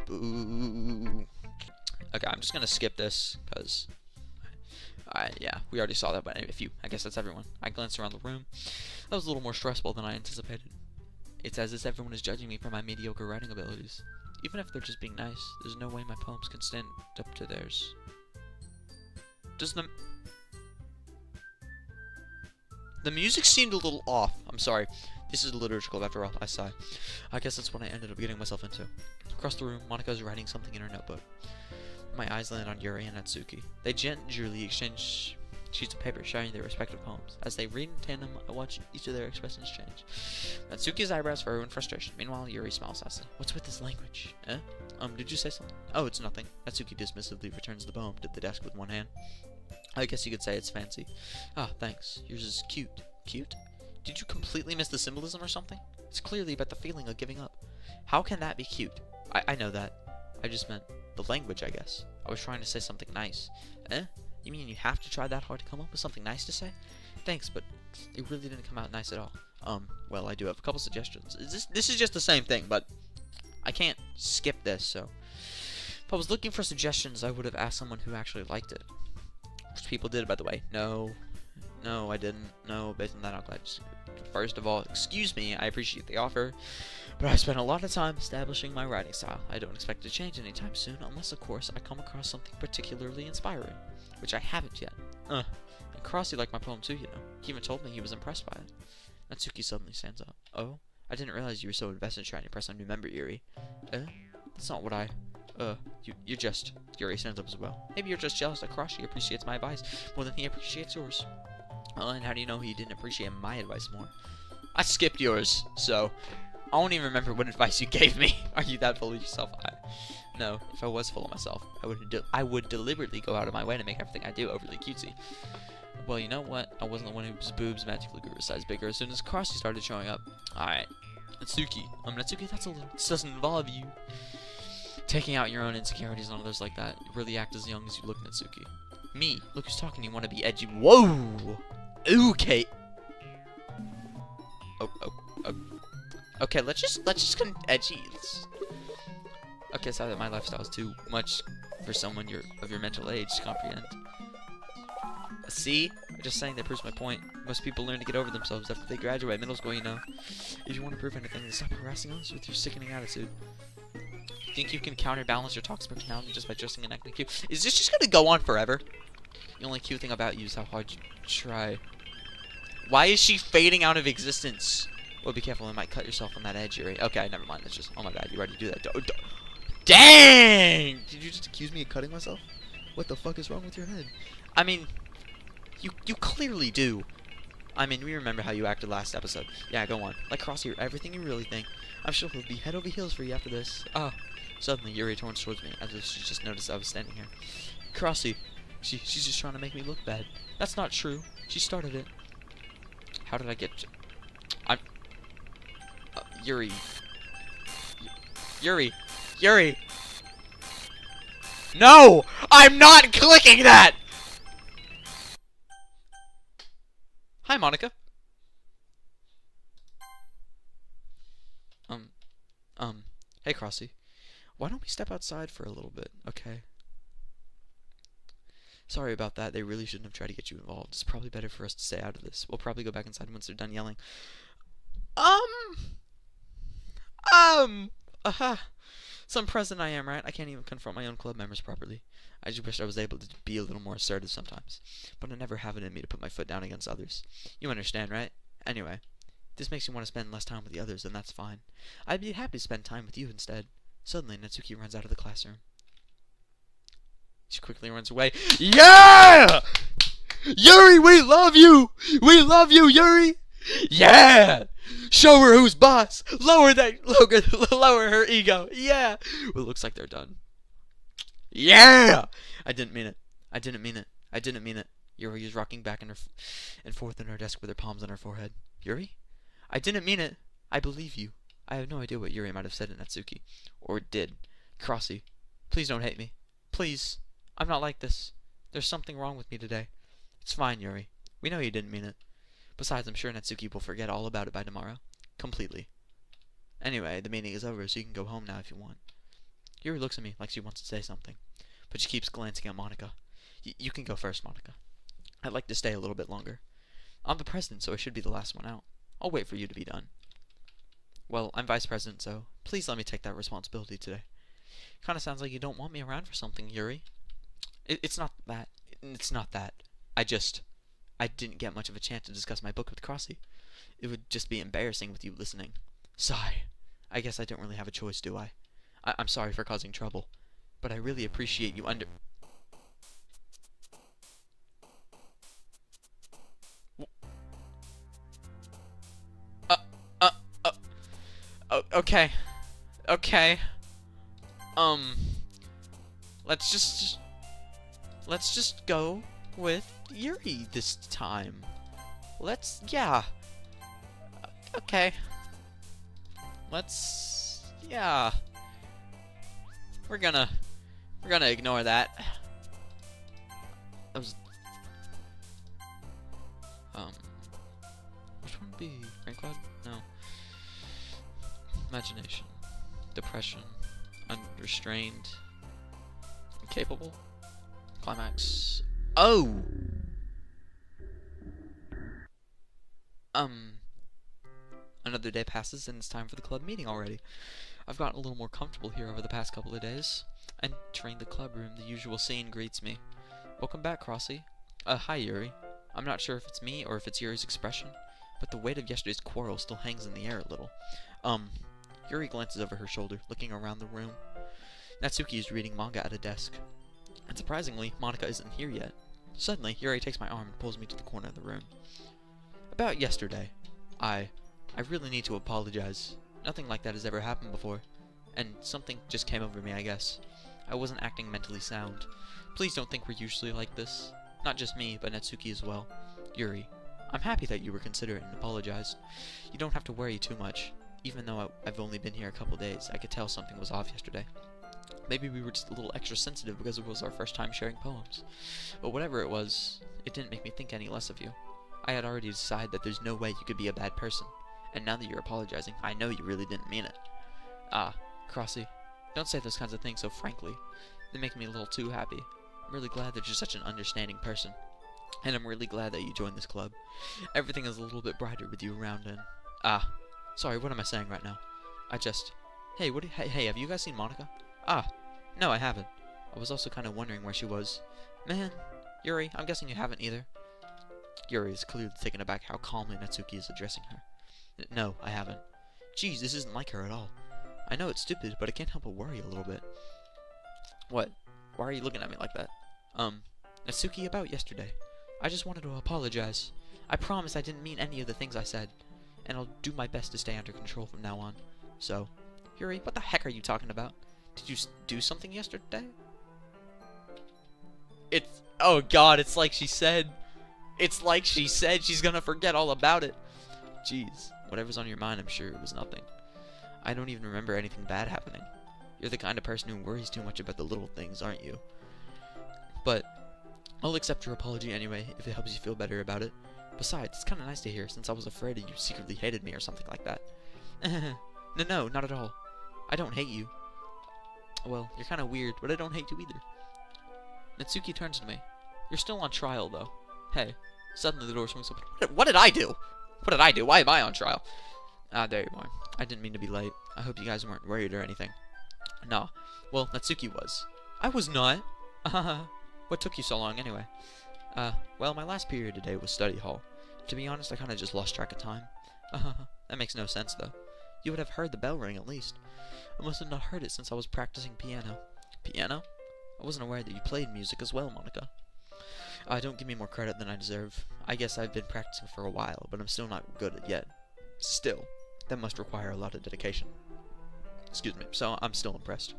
Boo! Okay, I'm just gonna skip this because... Yeah, we already saw that, but I guess that's everyone. I glanced around the room. That was a little more stressful than I anticipated. It's as if everyone is judging me for my mediocre writing abilities. Even if they're just being nice, there's no way my poems can stand up to theirs. Does the music seemed a little off. I'm sorry. This is a literature club after all, I sigh. I guess that's what I ended up getting myself into. Across the room, Monica is writing something in her notebook. My eyes land on Yuri and Natsuki. They gingerly exchange sheets of paper, sharing their respective poems. As they read in tandem, I watch each of their expressions change. Natsuki's eyebrows furrow in frustration. Meanwhile, Yuri smiles sassily. What's with this language? Did you say something? Oh, it's nothing. Natsuki dismissively returns the poem to the desk with one hand. I guess you could say it's fancy. Ah, thanks. Yours is cute. Cute? Did you completely miss the symbolism or something? It's clearly about the feeling of giving up. How can that be cute? I know that. I just meant the language, I guess. I was trying to say something nice. You mean you have to try that hard to come up with something nice to say? Thanks, but it really didn't come out nice at all. Well, I do have a couple suggestions. This is just the same thing, but I can't skip this, so. If I was looking for suggestions, I would have asked someone who actually liked it. Which people did, by the way. No, I didn't. No, based on that, I'm glad. First of all, excuse me, I appreciate the offer, but I spent a lot of time establishing my writing style. I don't expect to change anytime soon, unless, of course, I come across something particularly inspiring, which I haven't yet. And Crossy liked my poem too, you know. He even told me he was impressed by it. Natsuki suddenly stands up. Oh? I didn't realize you were so invested in trying to impress a new member, Yuri. That's not what you're just... Yuri stands up as well. Maybe you're just jealous that Crossy appreciates my advice more than he appreciates yours. And how do you know he didn't appreciate my advice more? I skipped yours, so I don't even remember what advice you gave me. Are you that full of yourself? No, if I was full of myself, I would deliberately go out of my way to make everything I do overly cutesy. Well, you know what? I wasn't the one whose boobs magically grew a size bigger as soon as Crossy started showing up. Alright. Natsuki, this doesn't involve you taking out your own insecurities on others like that. You really act as young as you look, Natsuki. Me? Look who's talking, you want to be edgy. Whoa! Okay. Okay, let's just get edgy. Okay, sorry that my lifestyle is too much for someone of your mental age to comprehend. See? I'm just saying that proves my point. Most people learn to get over themselves after they graduate middle school, you know. If you want to prove anything, then stop harassing us with your sickening attitude. Think you can counterbalance your toxic personality just by dressing and acting cute? Is this just gonna go on forever? The only cute thing about you is how hard you try. Why is she fading out of existence? Well, be careful, you might cut yourself on that edge, Yuri. Okay, never mind. That's just... Oh my god, you already do that. Dang! Did you just accuse me of cutting myself? What the fuck is wrong with your head? I mean, you clearly do. I mean, we remember how you acted last episode. Yeah, go on. Like Crossy, everything you really think. I'm sure he'll be head over heels for you after this. Suddenly, Yuri turns towards me, as if she just noticed I was standing here. Crossy, she's just trying to make me look bad. That's not true. She started it. How did I get... Yuri. Yuri! No! I'm not clicking that! Hi, Monica. Hey, Crossy. Why don't we step outside for a little bit, okay? Sorry about that. They really shouldn't have tried to get you involved. It's probably better for us to stay out of this. We'll probably go back inside once they're done yelling. Some president I am, right? I can't even confront my own club members properly. I just wish I was able to be a little more assertive sometimes. But I never have it in me to put my foot down against others. You understand, right? Anyway, if this makes you want to spend less time with the others, then that's fine. I'd be happy to spend time with you instead. Suddenly, Natsuki runs out of the classroom. She quickly runs away. Yeah! Yuri, we love you! We love you, Yuri! Yeah! Show her who's boss! Lower her ego! Yeah! Well, it looks like they're done. Yeah! I didn't mean it. Yuri is rocking back and forth in her desk with her palms on her forehead. Yuri? I didn't mean it. I believe you. I have no idea what Yuri might have said to Natsuki. Or did. Crossy, please don't hate me. Please. I'm not like this. There's something wrong with me today. It's fine, Yuri. We know you didn't mean it. Besides, I'm sure Natsuki will forget all about it by tomorrow. Completely. Anyway, the meeting is over, so you can go home now if you want. Yuri looks at me like she wants to say something, but she keeps glancing at Monica. You can go first, Monica. I'd like to stay a little bit longer. I'm the president, so I should be the last one out. I'll wait for you to be done. Well, I'm vice president, so please let me take that responsibility today. Kinda sounds like you don't want me around for something, Yuri. It's not that. It's not that. I didn't get much of a chance to discuss my book with Crossy. It would just be embarrassing with you listening. Sigh. I guess I don't really have a choice, do I? I'm sorry for causing trouble, but I really appreciate you Uh, uh, uh, okay. Okay. Um, let's just go with Yuri this time. Yeah. Okay. Yeah. We're gonna ignore that. That was, which one would be Brain Cloud? No. Imagination. Depression. Unrestrained. Incapable. Climax. Oh! Another day passes and it's time for the club meeting already. I've gotten a little more comfortable here over the past couple of days. Entering the club room, the usual scene greets me. Welcome back, Crossy. Hi, Yuri. I'm not sure if it's me or if it's Yuri's expression, but the weight of yesterday's quarrel still hangs in the air a little. Yuri glances over her shoulder, looking around the room. Natsuki is reading manga at a desk. And surprisingly, Monica isn't here yet. Suddenly, Yuri takes my arm and pulls me to the corner of the room. About yesterday, I really need to apologize. Nothing like that has ever happened before. And something just came over me, I guess. I wasn't acting mentally sound. Please don't think we're usually like this. Not just me, but Natsuki as well. Yuri, I'm happy that you were considerate and apologized. You don't have to worry too much. Even though I've only been here a couple days, I could tell something was off yesterday. Maybe we were just a little extra sensitive because it was our first time sharing poems. But whatever it was, it didn't make me think any less of you. I had already decided that there's no way you could be a bad person. And now that you're apologizing, I know you really didn't mean it. Crossy, don't say those kinds of things so frankly. They make me a little too happy. I'm really glad that you're such an understanding person. And I'm really glad that you joined this club. Everything is a little bit brighter with you around and... sorry, what am I saying right now? Hey, hey, have you guys seen Monica? No, I haven't. I was also kind of wondering where she was. Man, Yuri, I'm guessing you haven't either. Yuri is clearly taken aback how calmly Natsuki is addressing her. No, I haven't. Geez, this isn't like her at all. I know it's stupid, but I can't help but worry a little bit. What? Why are you looking at me like that? Natsuki, about yesterday. I just wanted to apologize. I promise I didn't mean any of the things I said. And I'll do my best to stay under control from now on. So, Yuri, what the heck are you talking about? Did you do something yesterday? Oh god, it's like she said she's gonna forget all about it. Jeez, whatever's on your mind, I'm sure it was nothing. I don't even remember anything bad happening. You're the kind of person who worries too much about the little things, aren't you? But I'll accept your apology anyway, if it helps you feel better about it. Besides, it's kind of nice to hear, since I was afraid that you secretly hated me or something like that. No, not at all. I don't hate you. Well, you're kind of weird, but I don't hate you either. Natsuki turns to me. You're still on trial, though. Hey. Suddenly the door swings open. What did I do? What did I do? Why am I on trial? There you are. I didn't mean to be late. I hope you guys weren't worried or anything. Nah. Well, Natsuki was. I was not. What took you so long, anyway? Well, my last period today was study hall. To be honest, I kind of just lost track of time. That makes no sense, though. You would have heard the bell ring, at least. I must have not heard it since I was practicing piano. Piano? I wasn't aware that you played music as well, Monica. Don't give me more credit than I deserve. I guess I've been practicing for a while, but I'm still not good at it yet. Still, that must require a lot of dedication. Excuse me, so I'm still impressed.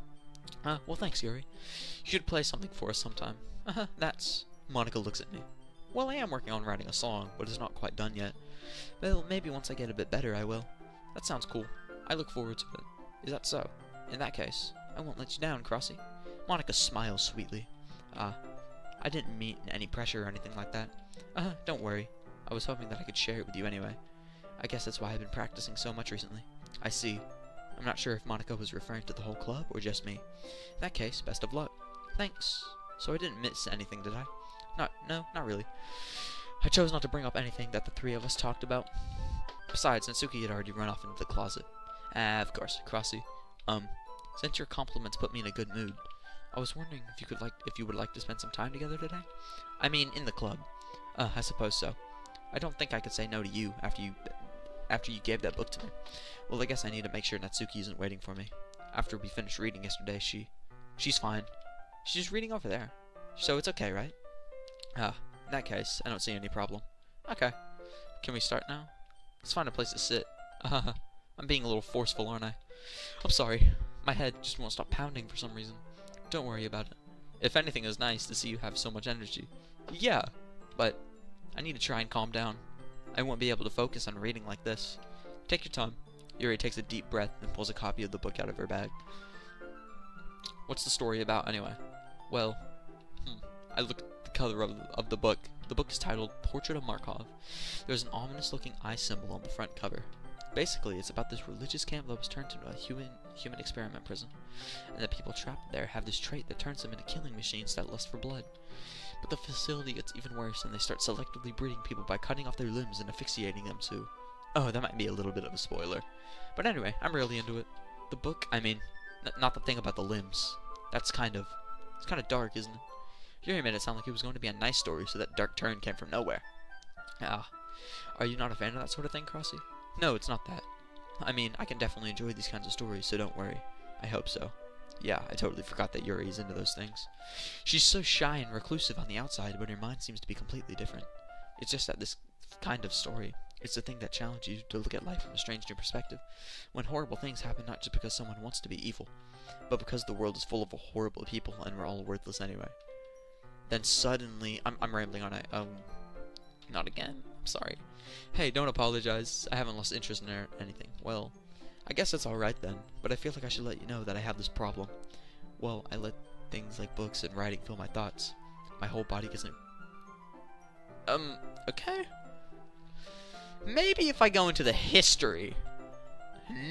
Well thanks, Yuri. You should play something for us sometime. That's... Monica looks at me. Well, I am working on writing a song, but it's not quite done yet. Well, maybe once I get a bit better, I will. That sounds cool. I look forward to it. Is that so? In that case, I won't let you down, Crossy. Monica smiles sweetly. I didn't mean any pressure or anything like that. Don't worry. I was hoping that I could share it with you anyway. I guess that's why I've been practicing so much recently. I see. I'm not sure if Monica was referring to the whole club or just me. In that case, best of luck. Thanks. So I didn't miss anything, did I? No, not really. I chose not to bring up anything that the three of us talked about. Besides, Natsuki had already run off into the closet. Of course, Crossy. Since your compliments put me in a good mood, I was wondering if you would like to spend some time together today? I mean, in the club. I suppose so. I don't think I could say no to you after you gave that book to me. Well, I guess I need to make sure Natsuki isn't waiting for me. After we finished reading yesterday, she's fine. She's just reading over there. So it's okay, right? In that case, I don't see any problem. Okay. Can we start now? Let's find a place to sit. I'm being a little forceful, aren't I? I'm sorry. My head just won't stop pounding for some reason. Don't worry about it. If anything, it's nice to see you have so much energy. Yeah, but I need to try and calm down. I won't be able to focus on reading like this. Take your time. Yuri takes a deep breath and pulls a copy of the book out of her bag. What's the story about, anyway? Well, I look at the cover of the book. The book is titled Portrait of Markov. There's an ominous-looking eye symbol on the front cover. Basically, it's about this religious camp that was turned into a human experiment prison, and the people trapped there have this trait that turns them into killing machines that lust for blood. But the facility gets even worse, and they start selectively breeding people by cutting off their limbs and asphyxiating them too. Oh, that might be a little bit of a spoiler. But anyway, I'm really into it. The book, I mean, not the thing about the limbs. It's kind of dark, isn't it? Yuri made it sound like it was going to be a nice story, so that dark turn came from nowhere. Are you not a fan of that sort of thing, Crossy? No, it's not that. I mean, I can definitely enjoy these kinds of stories, so don't worry. I hope so. Yeah, I totally forgot that Yuri is into those things. She's so shy and reclusive on the outside, but her mind seems to be completely different. It's just that this kind of story, it's the thing that challenges you to look at life from a strange new perspective. When horrible things happen not just because someone wants to be evil, but because the world is full of horrible people and we're all worthless anyway. Then suddenly, I'm rambling on it. Not again. Sorry. Hey, don't apologize. I haven't lost interest in anything. Well, I guess it's alright then, but I feel like I should let you know that I have this problem. Well, I let things like books and writing fill my thoughts. My whole body doesn't... okay? Maybe if I go into the history...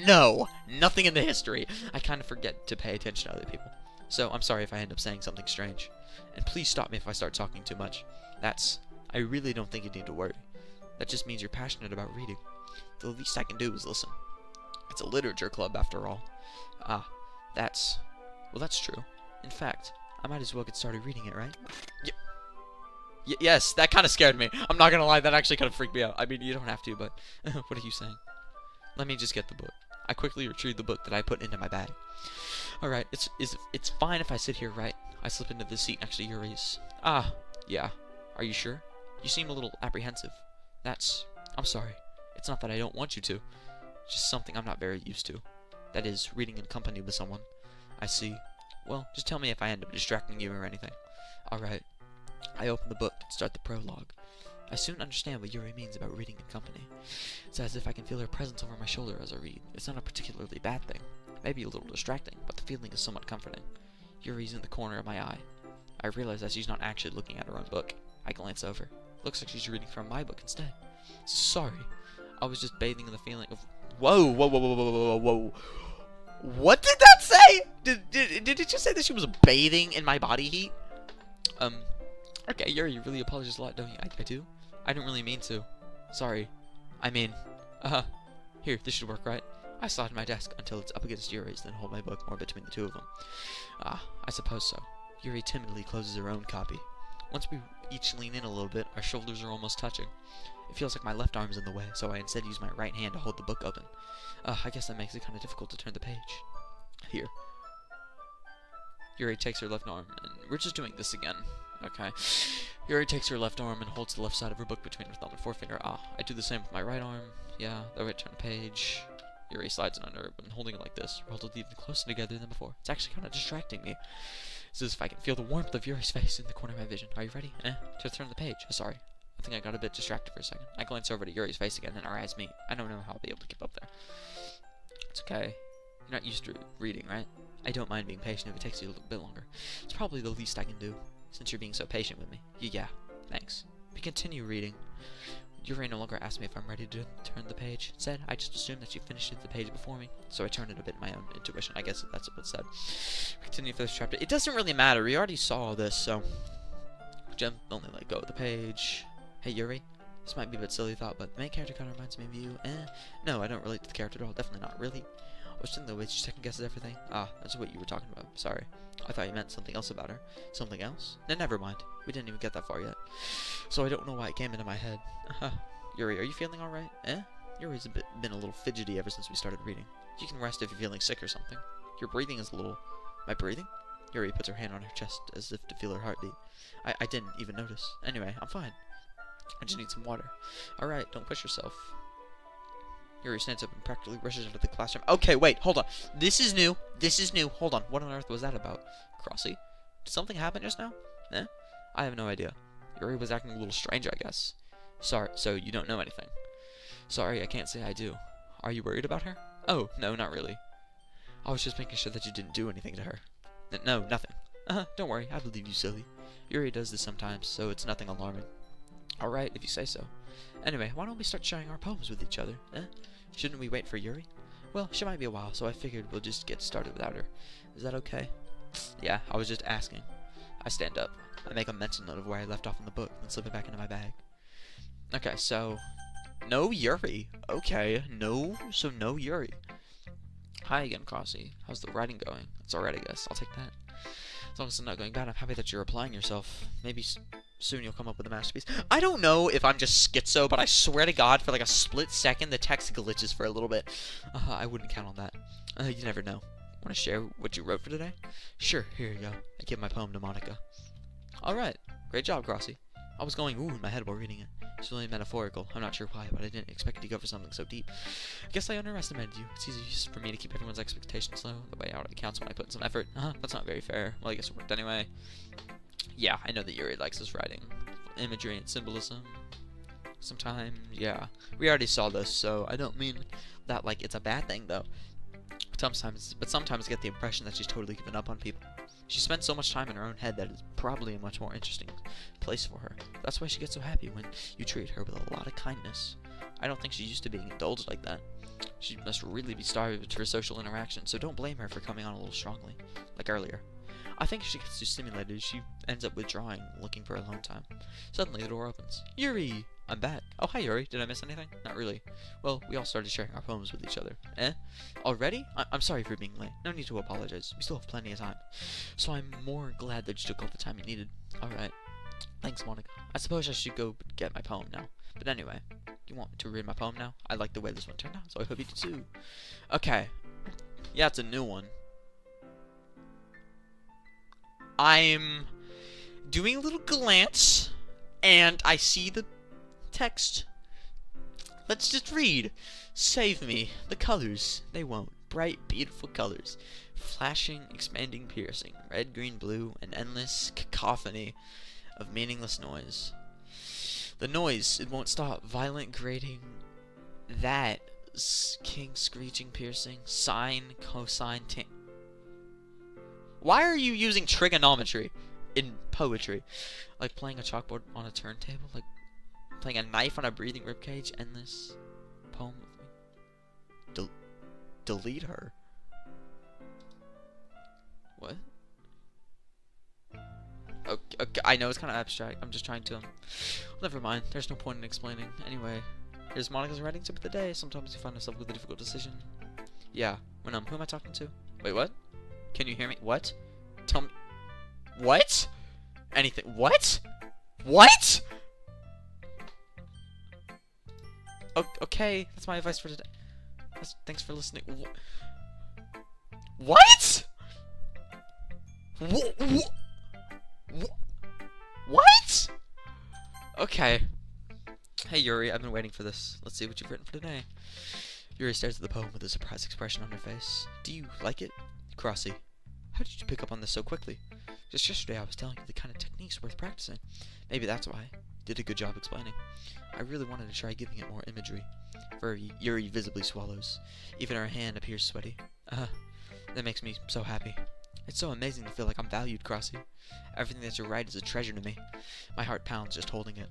No! Nothing in the history! I kind of forget to pay attention to other people. So, I'm sorry if I end up saying something strange. And please stop me if I start talking too much. I really don't think you need to worry. That just means you're passionate about reading. The least I can do is listen. It's a literature club, after all. Well, that's true. In fact, I might as well get started reading it, right? Yes, that kind of scared me. I'm not gonna lie, that actually kind of freaked me out. I mean, you don't have to, but what are you saying? Let me just get the book. I quickly retrieved the book that I put into my bag. Alright, it's fine if I sit here, right? I slip into the seat next to Yuri's. Yeah. Are you sure? You seem a little apprehensive. I'm sorry. It's not that I don't want you to. It's just something I'm not very used to. That is, reading in company with someone. I see. Well, just tell me if I end up distracting you or anything. Alright. I open the book and start the prologue. I soon understand what Yuri means about reading in company. It's as if I can feel her presence over my shoulder as I read. It's not a particularly bad thing. Maybe a little distracting, but the feeling is somewhat comforting. Yuri's in the corner of my eye. I realize that she's not actually looking at her own book. I glance over. Looks like she's reading from my book instead. Sorry. I was just bathing in the feeling of... Whoa. What did that say? Did it just say that she was bathing in my body heat? Okay, Yuri, you really apologize a lot, don't you? I do? I didn't really mean to. Sorry. I mean, here, this should work, right? I slide my desk until it's up against Yuri's, then hold my book more between the two of them. I suppose so. Yuri timidly closes her own copy. Once we each lean in a little bit, our shoulders are almost touching. It feels like my left arm's in the way, so I instead use my right hand to hold the book open. I guess that makes it kind of difficult to turn the page. Here. Yuri takes her left arm, and we're just doing this again. Okay. Yuri takes her left arm and holds the left side of her book between her thumb and forefinger. I do the same with my right arm. Yeah, the right turn the page. Yuri slides it under, but holding it like this, we're held even closer together than before. It's actually kind of distracting me. It's as if I can feel the warmth of Yuri's face in the corner of my vision. Are you ready? To turn the page. Sorry. I think I got a bit distracted for a second. I glance over to Yuri's face again, and our eyes meet. I don't know how I'll be able to keep up there. It's okay. You're not used to reading, right? I don't mind being patient if it takes you a little bit longer. It's probably the least I can do, since you're being so patient with me. Yeah, thanks. We continue reading. Yuri no longer asks me if I'm ready to turn the page. Instead, I just assume that she finished the page before me, so I turned it a bit in my own intuition. I guess that's what it said. We continue for this chapter. It doesn't really matter. We already saw all this, so... jump, only let go of the page. Hey Yuri, this might be a bit silly thought, but the main character kind of reminds me of you. No, I don't relate to the character at all. Definitely not. Really? I was thinking the way she second guesses everything. Ah, that's what you were talking about. Sorry. I thought you meant something else about her. Something else? No, never mind. We didn't even get that far yet. So I don't know why it came into my head. Yuri, are you feeling alright? Yuri's been a little fidgety ever since we started reading. You can rest if you're feeling sick or something. Your breathing is a little... My breathing? Yuri puts her hand on her chest as if to feel her heartbeat. I didn't even notice. Anyway, I'm fine. I just need some water. Alright, don't push yourself. Yuri stands up and practically rushes into the classroom. Okay, wait, hold on. This is new. This is new. Hold on. What on earth was that about? Crossy? Did something happen just now? I have no idea. Yuri was acting a little strange, I guess. Sorry, so you don't know anything. Sorry, I can't say I do. Are you worried about her? Oh, no, not really. I was just making sure that you didn't do anything to her. No, nothing. Don't worry, I believe you, silly. Yuri does this sometimes, so it's nothing alarming. Alright, if you say so. Anyway, why don't we start sharing our poems with each other, Shouldn't we wait for Yuri? Well, she might be a while, so I figured we'll just get started without her. Is that okay? Yeah, I was just asking. I stand up. I make a mental note of where I left off in the book, and slip it back into my bag. Okay, so... No Yuri. Okay, no Yuri. Hi again, Crossy. How's the writing going? It's alright, I guess. I'll take that. As long as it's not going bad, I'm happy that you're applying yourself. Maybe soon you'll come up with a masterpiece. I don't know if I'm just schizo, but I swear to God, for like a split second, the text glitches for a little bit. I wouldn't count on that. You never know. Want to share what you wrote for today? Sure, here you go. I give my poem to Monica. Alright, great job, Crossy. I was going ooh in my head while reading it. It's really metaphorical. I'm not sure why, but I didn't expect it to go for something so deep. I guess I underestimated you. It's easy for me to keep everyone's expectations low. The way out it counts when I put in some effort. That's not very fair. Well, I guess it worked anyway. Yeah, I know that Yuri likes his writing. Imagery and symbolism. Sometimes, yeah. We already saw this, so I don't mean that like it's a bad thing, though. Sometimes I get the impression that she's totally given up on people. She spends so much time in her own head that it's probably a much more interesting place for her. That's why she gets so happy when you treat her with a lot of kindness. I don't think she's used to being indulged like that. She must really be starved for social interaction, so don't blame her for coming on a little strongly, like earlier. I think she gets too stimulated, she ends up withdrawing, looking for alone time. Suddenly the door opens. Yuri! I'm back. Oh, hi Yuri. Did I miss anything? Not really. Well, we all started sharing our poems with each other. Already? I'm sorry for being late. No need to apologize. We still have plenty of time. So I'm more glad that you took all the time you needed. Alright. Thanks, Monica. I suppose I should go get my poem now. But anyway, you want me to read my poem now? I like the way this one turned out, so I hope you do too. Okay. Yeah, it's a new one. I'm doing a little glance, and I see the text. Let's just read. Save me. The colors. They won't. Bright, beautiful colors. Flashing, expanding, piercing. Red, green, blue. An endless cacophony of meaningless noise. The noise, it won't stop. Violent, grating. That. King, screeching, piercing. Sine, cosine, tan. Why are you using trigonometry in poetry? Like playing a chalkboard on a turntable? Like playing a knife on a breathing ribcage? Endless poem with me. Delete her. What? Okay, I know it's kind of abstract. I'm just trying to... never mind. There's no point in explaining. Anyway, here's Monica's writing tip of the day. Sometimes you find yourself with a difficult decision. Yeah. Who am I talking to? Wait, what? Can you hear me? What? Tell me. What? Anything. What? What? Okay, that's my advice for today. Thanks for listening. What? What? Okay. Hey Yuri, I've been waiting for this. Let's see what you've written for today. Yuri stares at the poem with a surprised expression on her face. Do you like it? Crossy, how did you pick up on this so quickly? Just yesterday I was telling you the kind of techniques worth practicing. Maybe that's why. You did a good job explaining. I really wanted to try giving it more imagery. For Yuri visibly swallows. Even her hand appears sweaty. That makes me so happy. It's so amazing to feel like I'm valued, Crossy. Everything that you write is a treasure to me. My heart pounds just holding it.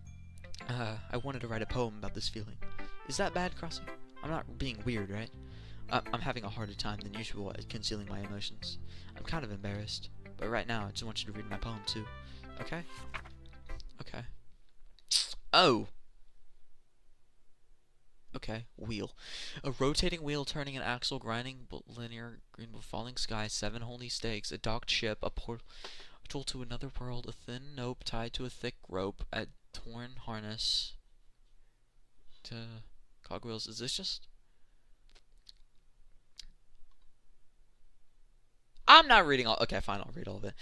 I wanted to write a poem about this feeling. Is that bad, Crossy? I'm not being weird, right? I'm having a harder time than usual at concealing my emotions. I'm kind of embarrassed. But right now, I just want you to read my poem, too. Okay? Okay. Oh. Okay, wheel. A rotating wheel turning an axle, grinding linear green falling sky, 7 holy stakes, a docked ship, a portal to another world, a thin nope tied to a thick rope, a torn harness to cogwheels. Is this just... I'm not reading all... Okay, fine, I'll read all of it.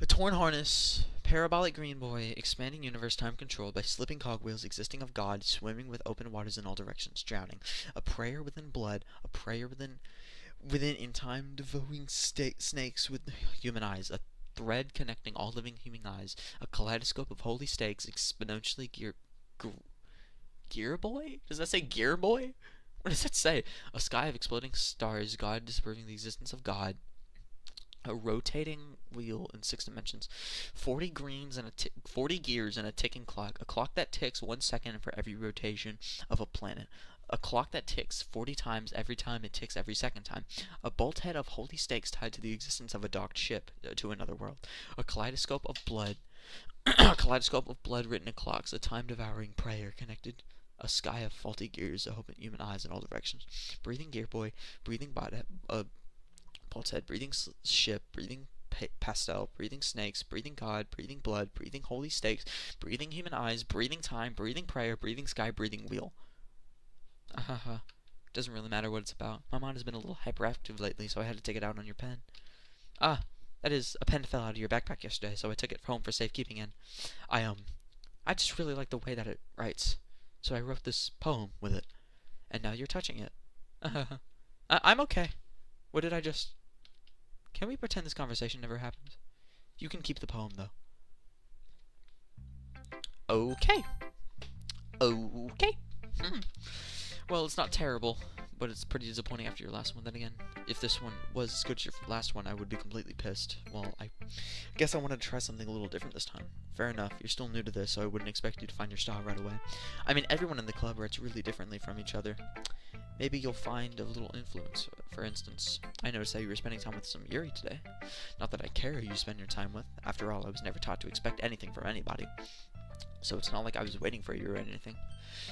A torn harness, parabolic green boy, expanding universe, time controlled by slipping cogwheels, existing of God, swimming with open waters in all directions, drowning. A prayer within blood, a prayer within in time, devouring snakes with human eyes, a thread connecting all living human eyes, a kaleidoscope of holy stakes, exponentially gear boy? Does that say gear boy? What does that say? A sky of exploding stars, God disproving the existence of God. A rotating wheel in 6 dimensions, 40 gears and a ticking clock, a clock that ticks 1 second for every rotation of a planet, a clock that ticks 40 times every time it ticks every second time, a bolt head of holy stakes tied to the existence of a docked ship to another world, a kaleidoscope of blood, a kaleidoscope of blood written in clocks, a time-devouring prayer connected, a sky of faulty gears, a hope in human eyes in all directions, breathing gear boy, breathing body, Paul's head, breathing ship, breathing pastel, breathing snakes, breathing God, breathing blood, breathing holy stakes, breathing human eyes, breathing time, breathing prayer, breathing sky, breathing wheel. Doesn't really matter what it's about. My mind has been a little hyperactive lately, so I had to take it out on your pen. That is, a pen fell out of your backpack yesterday, so I took it home for safekeeping, and I just really like the way that it writes, so I wrote this poem with it, and now you're touching it. I'm okay. What did I just... Can we pretend this conversation never happened? You can keep the poem, though. Okay. Okay. Well, it's not terrible, but it's pretty disappointing after your last one. Then again, if this one was as good as your last one, I would be completely pissed. Well, I guess I wanted to try something a little different this time. Fair enough, you're still new to this, so I wouldn't expect you to find your style right away. I mean, everyone in the club writes really differently from each other. Maybe you'll find a little influence. For instance, I noticed that you were spending time with some Yuri today. Not that I care who you spend your time with. After all, I was never taught to expect anything from anybody. So it's not like I was waiting for you or anything.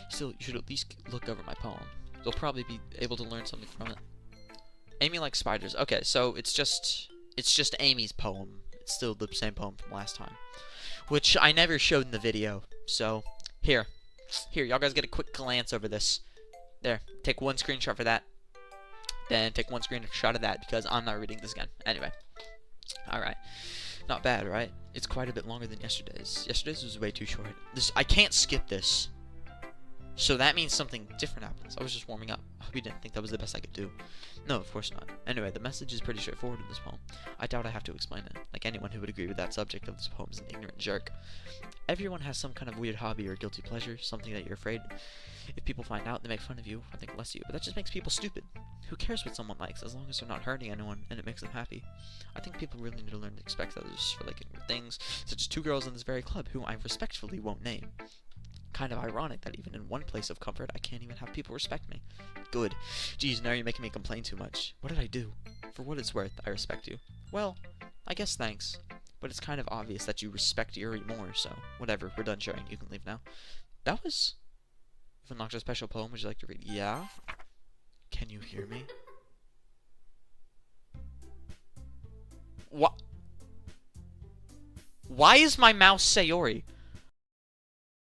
Still, you should at least look over my poem. You'll probably be able to learn something from it. Amy likes spiders. Okay, so it's just Amy's poem. It's still the same poem from last time, which I never showed in the video. So, here, y'all guys get a quick glance over this. There, take one screenshot for that. Then take one screenshot of that, because I'm not reading this again. Anyway. Alright. Not bad, right? It's quite a bit longer than yesterday's. Yesterday's was way too short. I can't skip this. So that means something different happens. I was just warming up. I hope you didn't think that was the best I could do. No, of course not. Anyway, the message is pretty straightforward in this poem. I doubt I have to explain it. Like anyone who would agree with that subject of this poem is an ignorant jerk. Everyone has some kind of weird hobby or guilty pleasure, something that you're afraid if people find out, they make fun of you or think less of you. But that just makes people stupid. Who cares what someone likes, as long as they're not hurting anyone and it makes them happy? I think people really need to learn to expect others for liking weird things, such as 2 girls in this very club who I respectfully won't name. Kind of ironic that even in one place of comfort, I can't even have people respect me. Good. Geez, now you're making me complain too much. What did I do? For what it's worth, I respect you. Well, I guess thanks. But it's kind of obvious that you respect Yuri more, so whatever, we're done sharing. You can leave now. That was... You've unlocked a special poem. Would you like to read? Yeah? Can you hear me? What? Why is my mouse Sayori?